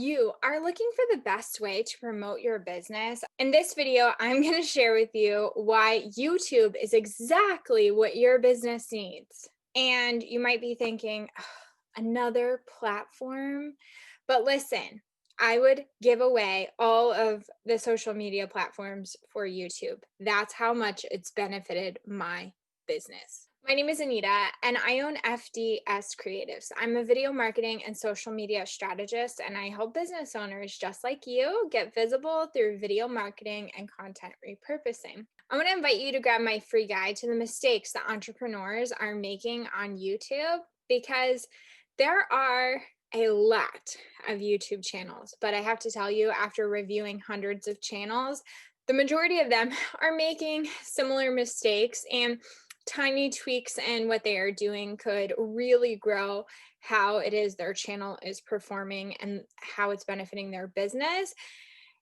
You are looking for the best way to promote your business. In this video, I'm going to share with you why YouTube is exactly what your business needs. And you might be thinking, "Ugh, another platform." But listen, I would give away all of the social media platforms for YouTube. That's how much it's benefited my business. My name is Anita, and I own FDS Creatives. I'm a video marketing and social media strategist, and I help business owners just like you get visible through video marketing and content repurposing. I'm going to invite you to grab my free guide to the mistakes that entrepreneurs are making on YouTube because there are a lot of YouTube channels, but I have to tell you, after reviewing hundreds of channels, the majority of them are making similar mistakes, and tiny tweaks in what they are doing could really grow how it is their channel is performing and how it's benefiting their business.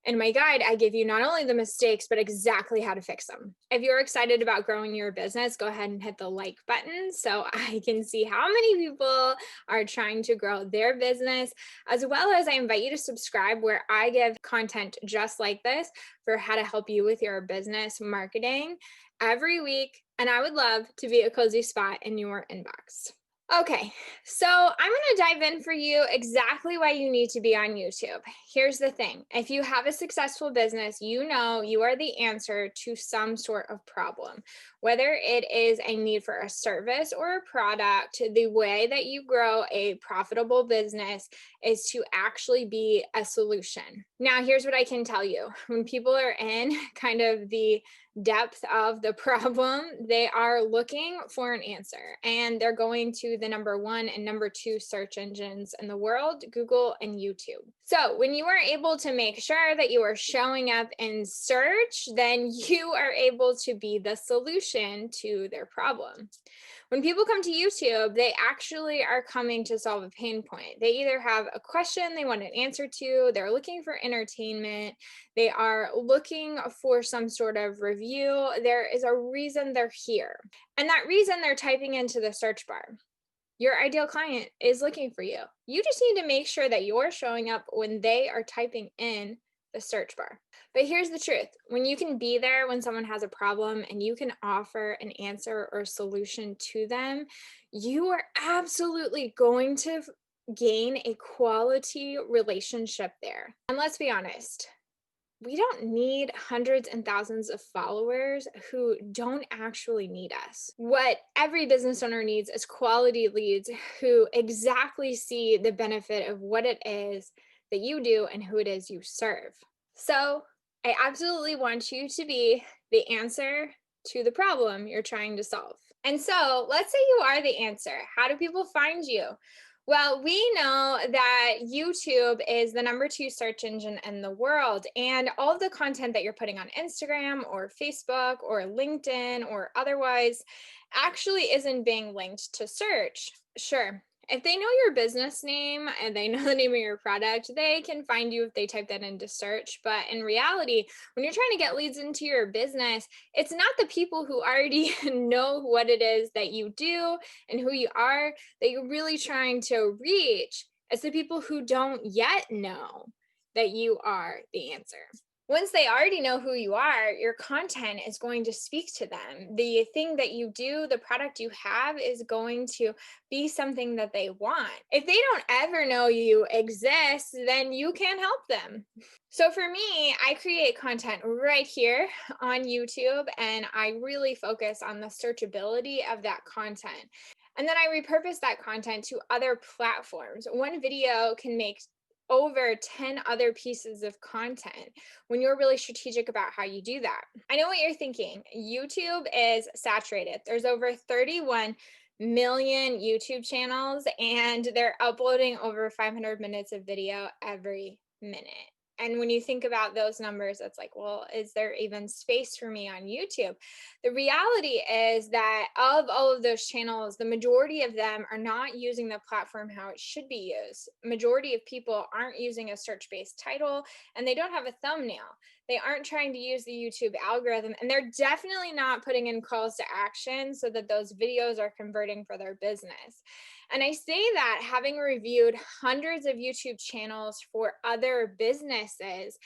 In my guide, I give you not only the mistakes, but exactly how to fix them. If you're excited about growing your business, go ahead and hit the like button so I can see how many people are trying to grow their business, as well as I invite you to subscribe where I give content just like this for how to help you with your business marketing every week. And I would love to be a cozy spot in your inbox. Okay, so I'm going to dive in for you exactly why you need to be on YouTube. Here's the thing. If you have a successful business, you know you are the answer to some sort of problem. Whether it is a need for a service or a product, the way that you grow a profitable business is to actually be a solution. Now, here's what I can tell you. When people are in kind of the depth of the problem, they are looking for an answer, and they're going to the number one and number two search engines in the world, Google and YouTube. So when you are able to make sure that you are showing up in search, then you are able to be the solution to their problem. When people come to YouTube, they actually are coming to solve a pain point. They either have a question they want an answer to, they're looking for entertainment, they are looking for some sort of review. There is a reason they're here. And that reason they're typing into the search bar. Your ideal client is looking for you. You just need to make sure that you're showing up when they are typing in the search bar. But here's the truth. When you can be there when someone has a problem and you can offer an answer or solution to them, you are absolutely going to gain a quality relationship there. And let's be honest, we don't need hundreds and thousands of followers who don't actually need us. What every business owner needs is quality leads who exactly see the benefit of what it is that you do and who it is you serve. So I absolutely want you to be the answer to the problem you're trying to solve. And so let's say you are the answer. How do people find you? Well, we know that YouTube is the number two search engine in the world, and all of the content that you're putting on Instagram or Facebook or LinkedIn or otherwise actually isn't being linked to search. Sure, if they know your business name and they know the name of your product, they can find you if they type that into search. But in reality, when you're trying to get leads into your business, it's not the people who already know what it is that you do and who you are that you're really trying to reach. It's the people who don't yet know that you are the answer. Once they already know who you are, your content is going to speak to them. The thing that you do, the product you have, is going to be something that they want. If they don't ever know you exist, then you can't help them. So for me, I create content right here on YouTube, and I really focus on the searchability of that content. And then I repurpose that content to other platforms. One video can make over 10 other pieces of content when you're really strategic about how you do that. I know what you're thinking. YouTube is saturated. There's over 31 million YouTube channels, and they're uploading over 500 minutes of video every minute. And when you think about those numbers, it's like, well, is there even space for me on YouTube? The reality is that of all of those channels, the majority of them are not using the platform how it should be used. Majority of people aren't using a search-based title, and they don't have a thumbnail. They aren't trying to use the YouTube algorithm, and they're definitely not putting in calls to action so that those videos are converting for their business. And I say that having reviewed hundreds of YouTube channels for other businesses,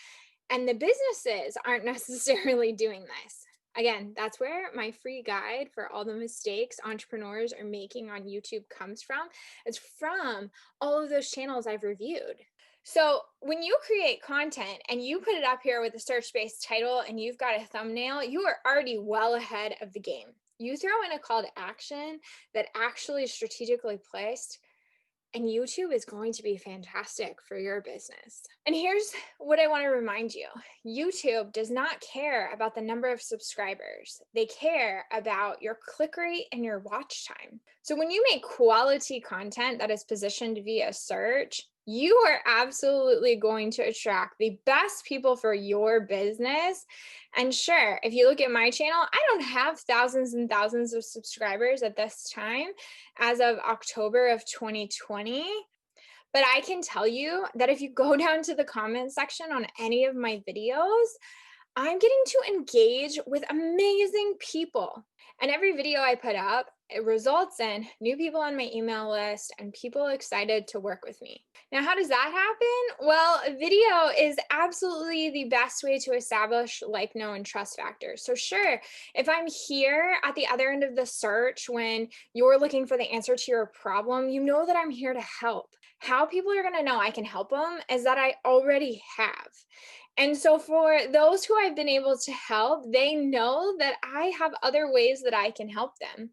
and the businesses aren't necessarily doing this. Again, that's where my free guide for all the mistakes entrepreneurs are making on YouTube comes from. It's from all of those channels I've reviewed. So when you create content and you put it up here with a search-based title and you've got a thumbnail, you are already well ahead of the game. You throw in a call to action that actually is strategically placed, and YouTube is going to be fantastic for your business. And here's what I want to remind you. YouTube does not care about the number of subscribers. They care about your click rate and your watch time. So when you make quality content that is positioned via search, you are absolutely going to attract the best people for your business. And sure, if you look at my channel, I don't have thousands and thousands of subscribers at this time as of October of 2020. But I can tell you that if you go down to the comment section on any of my videos, I'm getting to engage with amazing people. And every video I put up, it results in new people on my email list and people excited to work with me. Now, how does that happen? Well, video is absolutely the best way to establish like, know, and trust factors. So sure, if I'm here at the other end of the search when you're looking for the answer to your problem, you know that I'm here to help. How people are going to know I can help them is that I already have. And so for those who I've been able to help, they know that I have other ways that I can help them.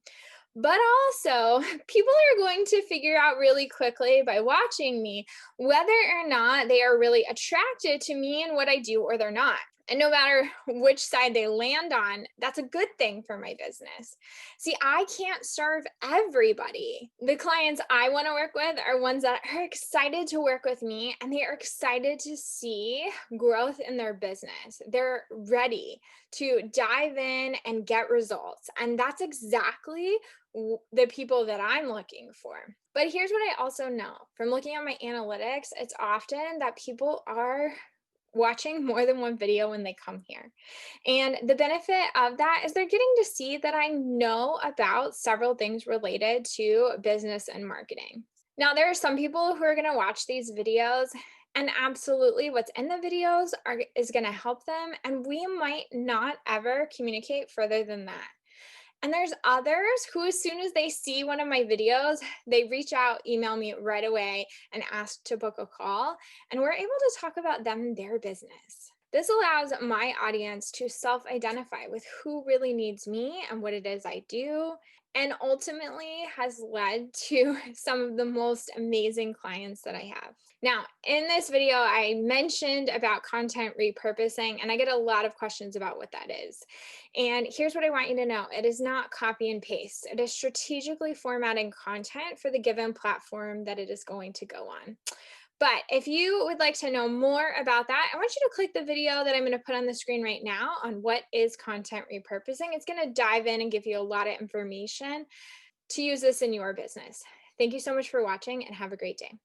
But also, people are going to figure out really quickly by watching me whether or not they are really attracted to me and what I do, or they're not. And no matter which side they land on, that's a good thing for my business. See, I can't serve everybody. The clients I want to work with are ones that are excited to work with me and they are excited to see growth in their business. They're ready to dive in and get results. And that's exactly the people that I'm looking for. But here's what I also know from looking at my analytics, it's often that people are watching more than one video when they come here. And the benefit of that is they're getting to see that I know about several things related to business and marketing. Now, there are some people who are going to watch these videos and absolutely what's in the videos is going to help them. And we might not ever communicate further than that. And there's others who, as soon as they see one of my videos, they reach out, email me right away and ask to book a call. And we're able to talk about them and their business. This allows my audience to self-identify with who really needs me and what it is I do, and ultimately has led to some of the most amazing clients that I have. Now, in this video, I mentioned about content repurposing, and I get a lot of questions about what that is. And here's what I want you to know. It is not copy and paste. It is strategically formatting content for the given platform that it is going to go on. But if you would like to know more about that, I want you to click the video that I'm going to put on the screen right now on what is content repurposing. It's going to dive in and give you a lot of information to use this in your business. Thank you so much for watching and have a great day.